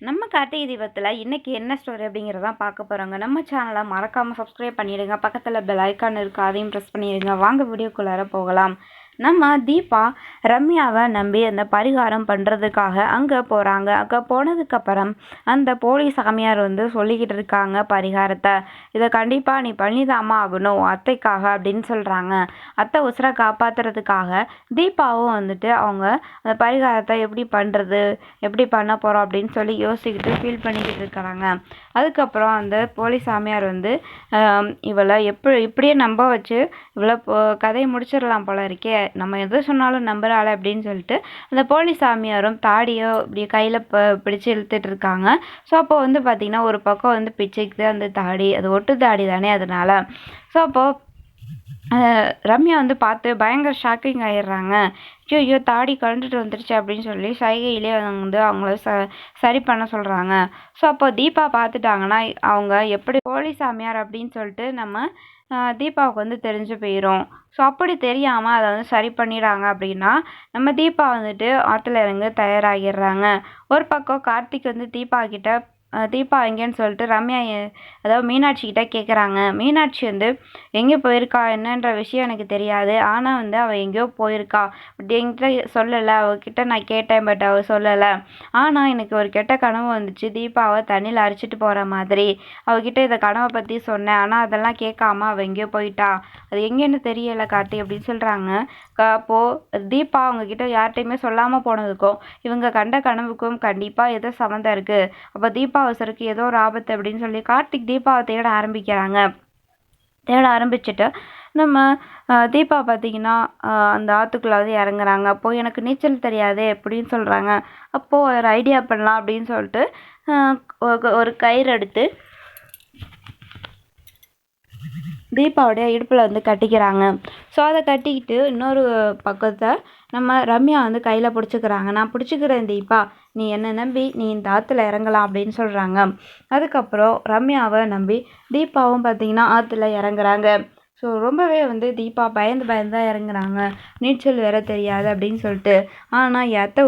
நம்ம கார்த்திகை தீபத்தில் இன்றைக்கி என்ன ஸ்டோரி அப்படிங்கிறதான் பார்க்க போகிறோங்க. நம்ம சேனலை மறக்காமல் சப்ஸ்கிரைப் பண்ணிடுங்க. பக்கத்தில் பெல் ஐக்கான் இருக்குது, அதையும் ப்ரெஸ் பண்ணிடுங்க. வாங்க வீடியோக்குள்ளார போகலாம். நம்ம தீபா ரம்யாவை நம்பி அந்த பரிகாரம் பண்ணுறதுக்காக அங்கே போகிறாங்க. அங்கே போனதுக்கப்புறம் அந்த போலீஸ் சாமியார் சொல்லிக்கிட்டு இருக்காங்க பரிகாரத்தை. இதை கண்டிப்பாக நீ பண்ணிதாம்மா ஆகணும் அத்தைக்காக அப்படின்னு சொல்கிறாங்க. அத்தை உசுரை காப்பாற்றுறதுக்காக தீபாவும் அவங்க அந்த பரிகாரத்தை எப்படி பண்ணுறது, எப்படி பண்ண போகிறோம் அப்படின்னு சொல்லி யோசிச்சுக்கிட்டு ஃபீல் பண்ணிக்கிட்டு இருக்கிறாங்க. அதுக்கப்புறம் அந்த போலீஸ் சாமியார் இவளை இப்படியே நம்ப வச்சு இவளை கதையை முடிச்சிடலாம் போல இருக்கே, நம்ம எது சொன்னாலும் நம்புறாள் அப்படின்னு சொல்லிட்டு அந்த போலீஸ் சாமியாரும் தாடியோ இப்படி கையில் பிடிச்சி இழுத்துட்டு இருக்காங்க. ஸோ அப்போ பார்த்திங்கன்னா ஒரு பக்கம் பிச்சுக்குது அந்த தாடி, அது ஒட்டு தாடி தானே, அதனால. ஸோ அப்போது ரம்யா பார்த்து பயங்கர ஷாக்கிங் ஆகிடுறாங்க. ஐயோ தாடி கழண்டுட்டு வந்துடுச்சு அப்படின்னு சொல்லி சைகையிலே அவங்கள சரி பண்ண சொல்கிறாங்க. ஸோ அப்போ தீபா பார்த்துட்டாங்கன்னா அவங்க எப்படி போலீஸ் சாமியார் அப்படின்னு சொல்லிட்டு நம்ம தீபாவுக்கு தெரிஞ்சு போயிடும். ஸோ அப்படி தெரியாமல் அதை சரி பண்ணிடுறாங்க. அப்படின்னா நம்ம தீபா ஆற்றுல இறங்க தயாராகிடுறாங்க. ஒரு பக்கம் கார்த்திக் தீபா கிட்ட தீபா எங்கேன்னு சொல்லிட்டு ரம்யா அதாவது மீனாட்சி கிட்ட கேட்குறாங்க. மீனாட்சி எங்கே போயிருக்கா என்னன்ற விஷயம் எனக்கு தெரியாது, ஆனால் அவள் எங்கேயோ போயிருக்கா, பட் என்கிட்ட சொல்லலை. அவகிட்ட நான் கேட்டேன், பட் அவள் சொல்லலை. ஆனால் எனக்கு ஒரு கெட்ட கனவு வந்துச்சு, தீபாவை தண்ணியில் அரைச்சிட்டு போகிற மாதிரி. அவகிட்ட இதை கனவை பற்றி சொன்னேன், ஆனால் அதெல்லாம் கேட்காம அவள் எங்கேயோ போயிட்டா, அது எங்கேன்னு தெரியலை காட்டி அப்படின்னு சொல்கிறாங்க. அப்போது தீபா அவங்கக்கிட்ட யார்கிட்டையுமே சொல்லாமல் போனதுக்கும் இவங்க கண்ட கனவுக்கும் கண்டிப்பாக ஏதோ சம்மந்தம் இருக்குது. அப்போ தீபா அவசருக்கு ஏதோ ஒரு ஆபத்து அப்படின்னு சொல்லி கார்த்திக் தீபாவை தேட ஆரம்பிச்சுட்டு நம்ம தீபா பார்த்திங்கன்னா அந்த ஆற்றுக்குள்ளாவது இறங்குறாங்க. அப்போது எனக்கு நீச்சல் தெரியாது அப்படின்னு சொல்கிறாங்க. அப்போது ஒரு ஐடியா பண்ணலாம் அப்படின்னு சொல்லிட்டு ஒரு கயிறு எடுத்து தீபாவுடைய இடுப்பில் கட்டிக்கிறாங்க. ஸோ அதை கட்டிக்கிட்டு இன்னொரு பக்கத்தை நம்ம ரம்யா கையில் பிடிச்சிக்கிறாங்க. நான் பிடிச்சிக்கிறேன் தீபா, நீ என்னை நம்பி நீ இந்த ஆற்றுல இறங்கலாம் அப்படின்னு சொல்கிறாங்க. அதுக்கப்புறம் ரம்யாவை நம்பி தீபாவும் பார்த்திங்கன்னா ஆற்றுல இறங்குறாங்க. ஸோ ரொம்பவே தீபா பயந்து தான் இறங்குறாங்க. நீச்சல் வேற தெரியாது அப்படின்னு சொல்லிட்டு. ஆனால் எத்த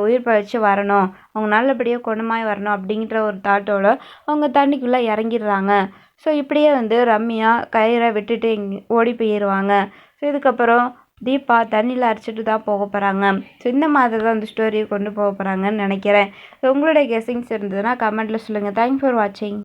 உயிர் பழிச்சு வரணும், அவங்க நல்லபடியாக குணமாய் வரணும் அப்படிங்கிற ஒரு தாட்டோட அவங்க தண்ணிக்குள்ளே இறங்கிடுறாங்க. ஸோ இப்படியே ரம்யா கயிறை விட்டுட்டு ஓடி போயிடுவாங்க. ஸோ இதுக்கப்புறம் தீபா தண்ணியில் அரைச்சிட்டு தான் போக போகிறாங்க. ஸோ இந்த மாதிரி தான் அந்த ஸ்டோரியை கொண்டு போக போகிறாங்கன்னு நினைக்கிறேன். ஸோ உங்களுடைய கெஸ்ஸிங்ஸ் இருந்ததுன்னா கமெண்ட்டில் சொல்லுங்கள். தேங்க்ஸ் ஃபார் வாட்சிங்.